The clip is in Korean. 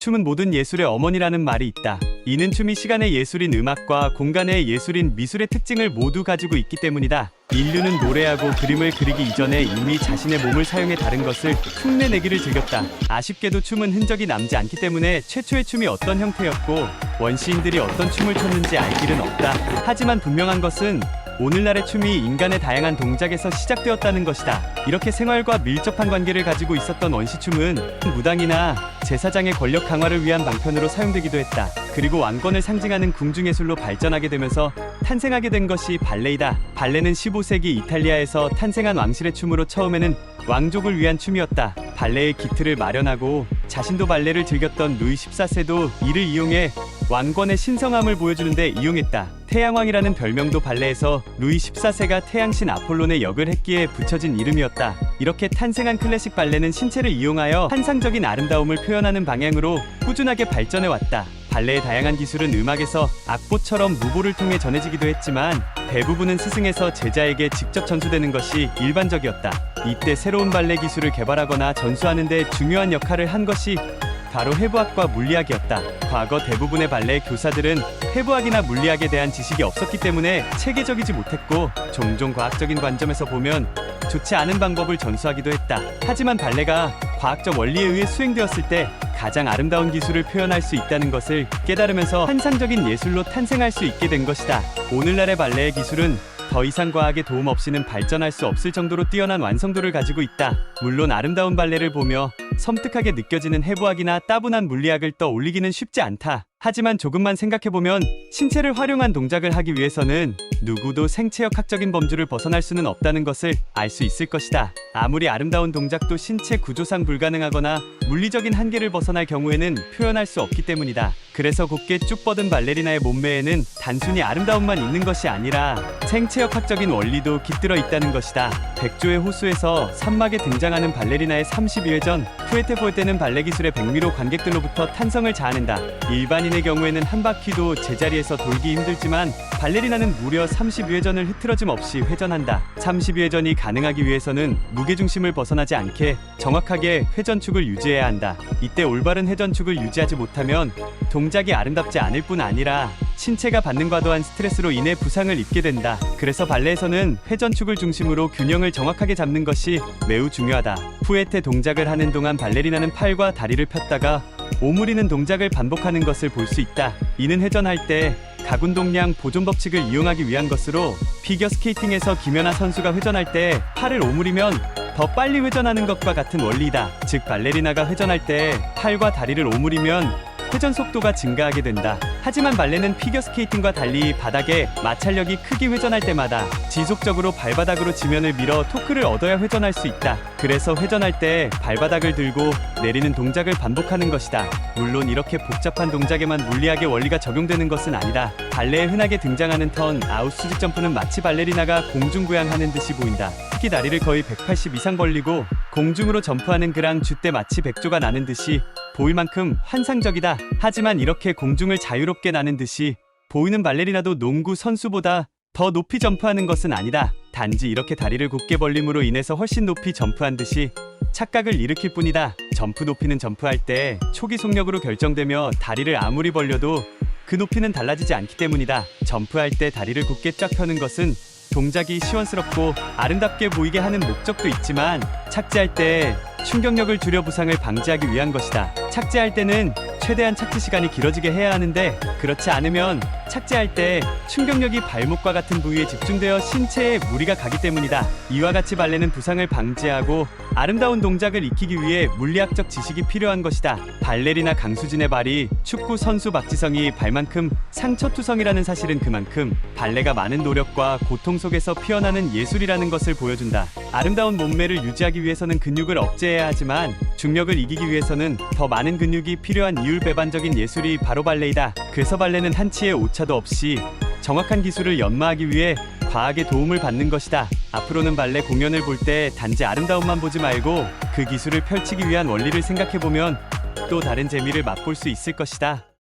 춤은 모든 예술의 어머니라는 말이 있다. 이는 춤이 시간의 예술인 음악과 공간의 예술인 미술의 특징을 모두 가지고 있기 때문이다. 인류는 노래하고 그림을 그리기 이전에 이미 자신의 몸을 사용해 다른 것을 흉내내기를 즐겼다. 아쉽게도 춤은 흔적이 남지 않기 때문에 최초의 춤이 어떤 형태였고 원시인들이 어떤 춤을 췄는지 알 길은 없다. 하지만 분명한 것은 오늘날의 춤이 인간의 다양한 동작에서 시작되었다는 것이다. 이렇게 생활과 밀접한 관계를 가지고 있었던 원시춤은 무당이나 제사장의 권력 강화를 위한 방편으로 사용되기도 했다. 그리고 왕권을 상징하는 궁중예술로 발전하게 되면서 탄생하게 된 것이 발레이다. 발레는 15세기 이탈리아에서 탄생한 왕실의 춤으로 처음에는 왕족을 위한 춤이었다. 발레의 기틀을 마련하고 자신도 발레를 즐겼던 루이 14세도 이를 이용해 왕권의 신성함을 보여주는 데 이용했다. 태양왕이라는 별명도 발레에서 루이 14세가 태양신 아폴론의 역을 했기에 붙여진 이름이었다. 이렇게 탄생한 클래식 발레는 신체를 이용하여 환상적인 아름다움을 표현하는 방향으로 꾸준하게 발전해왔다. 발레의 다양한 기술은 음악에서 악보처럼 무보를 통해 전해지기도 했지만 대부분은 스승에서 제자에게 직접 전수되는 것이 일반적이었다. 이때 새로운 발레 기술을 개발하거나 전수하는 데 중요한 역할을 한 것이 바로 해부학과 물리학이었다. 과거 대부분의 발레 교사들은 해부학이나 물리학에 대한 지식이 없었기 때문에 체계적이지 못했고 종종 과학적인 관점에서 보면 좋지 않은 방법을 전수하기도 했다. 하지만 발레가 과학적 원리에 의해 수행되었을 때 가장 아름다운 기술을 표현할 수 있다는 것을 깨달으면서 환상적인 예술로 탄생할 수 있게 된 것이다. 오늘날의 발레의 기술은 더 이상 과학의 도움 없이는 발전할 수 없을 정도로 뛰어난 완성도를 가지고 있다. 물론 아름다운 발레를 보며 섬뜩하게 느껴지는 해부학이나 따분한 물리학을 떠올리기는 쉽지 않다. 하지만 조금만 생각해보면 신체를 활용한 동작을 하기 위해서는 누구도 생체역학적인 범주를 벗어날 수는 없다는 것을 알 수 있을 것이다. 아무리 아름다운 동작도 신체 구조상 불가능하거나 물리적인 한계를 벗어날 경우에는 표현할 수 없기 때문이다. 그래서 곧게 쭉 뻗은 발레리나의 몸매에는 단순히 아름다움만 있는 것이 아니라 생체역학적인 원리도 깃들어 있다는 것이다. 백조의 호수에서 산막에 등장하는 발레리나의 32회 전 푸에테포르테는 발레 기술의 백미로 관객들로부터 탄성을 자아낸다. 일반인의 경우에는 한 바퀴도 제자리에서 돌기 힘들지만 발레리나는 무려 32회전을 흐트러짐 없이 회전한다. 32회전이 가능하기 위해서는 무게중심을 벗어나지 않게 정확하게 회전축을 유지해야 한다. 이때 올바른 회전축을 유지하지 못하면 동작이 아름답지 않을 뿐 아니라 신체가 받는 과도한 스트레스로 인해 부상을 입게 된다. 그래서 발레에서는 회전축을 중심으로 균형을 정확하게 잡는 것이 매우 중요하다. 푸에테 동작을 하는 동안 발레리나는 팔과 다리를 폈다가 오므리는 동작을 반복하는 것을 볼 수 있다. 이는 회전할 때 가군동량 보존 법칙을 이용하기 위한 것으로 피겨스케이팅에서 김연아 선수가 회전할 때 팔을 오므리면 더 빨리 회전하는 것과 같은 원리이다. 즉 발레리나가 회전할 때 팔과 다리를 오므리면 회전 속도가 증가하게 된다. 하지만 발레는 피겨스케이팅과 달리 바닥에 마찰력이 크게 회전할 때마다 지속적으로 발바닥으로 지면을 밀어 토크를 얻어야 회전할 수 있다. 그래서 회전할 때 발바닥을 들고 내리는 동작을 반복하는 것이다. 물론 이렇게 복잡한 동작에만 물리학의 원리가 적용되는 것은 아니다. 발레에 흔하게 등장하는 턴, 아웃 수직 점프는 마치 발레리나가 공중부양하는 듯이 보인다. 특히 다리를 거의 180 이상 벌리고 공중으로 점프하는 그랑 쥐때 마치 백조가 나는 듯이 보일 만큼 환상적이다. 하지만 이렇게 공중을 자유롭게 나는 듯이 보이는 발레리나도 농구 선수보다 더 높이 점프하는 것은 아니다. 단지 이렇게 다리를 곧게 벌림으로 인해서 훨씬 높이 점프한 듯이 착각을 일으킬 뿐이다. 점프 높이는 점프할 때 초기 속력으로 결정되며 다리를 아무리 벌려도 그 높이는 달라지지 않기 때문이다. 점프할 때 다리를 곧게 쫙 펴는 것은 동작이 시원스럽고 아름답게 보이게 하는 목적도 있지만 착지할 때 충격력을 줄여 부상을 방지하기 위한 것이다. 착지할 때는 최대한 착지 시간이 길어지게 해야 하는데 그렇지 않으면 착지할 때 충격력이 발목과 같은 부위에 집중되어 신체에 무리가 가기 때문이다. 이와 같이 발레는 부상을 방지하고 아름다운 동작을 익히기 위해 물리학적 지식이 필요한 것이다. 발레리나 강수진의 발이 축구 선수 박지성이 발만큼 상처투성이라는 사실은 그만큼 발레가 많은 노력과 고통 속에서 피어나는 예술이라는 것을 보여준다. 아름다운 몸매를 유지하기 위해서는 근육을 억제해야 하지만 중력을 이기기 위해서는 더 많은 근육이 필요한 이율배반적인 예술이 바로 발레이다. 그래서 발레는 한치의 오차도 없이 정확한 기술을 연마하기 위해 과학의 도움을 받는 것이다. 앞으로는 발레 공연을 볼 때 단지 아름다움만 보지 말고 그 기술을 펼치기 위한 원리를 생각해보면 또 다른 재미를 맛볼 수 있을 것이다.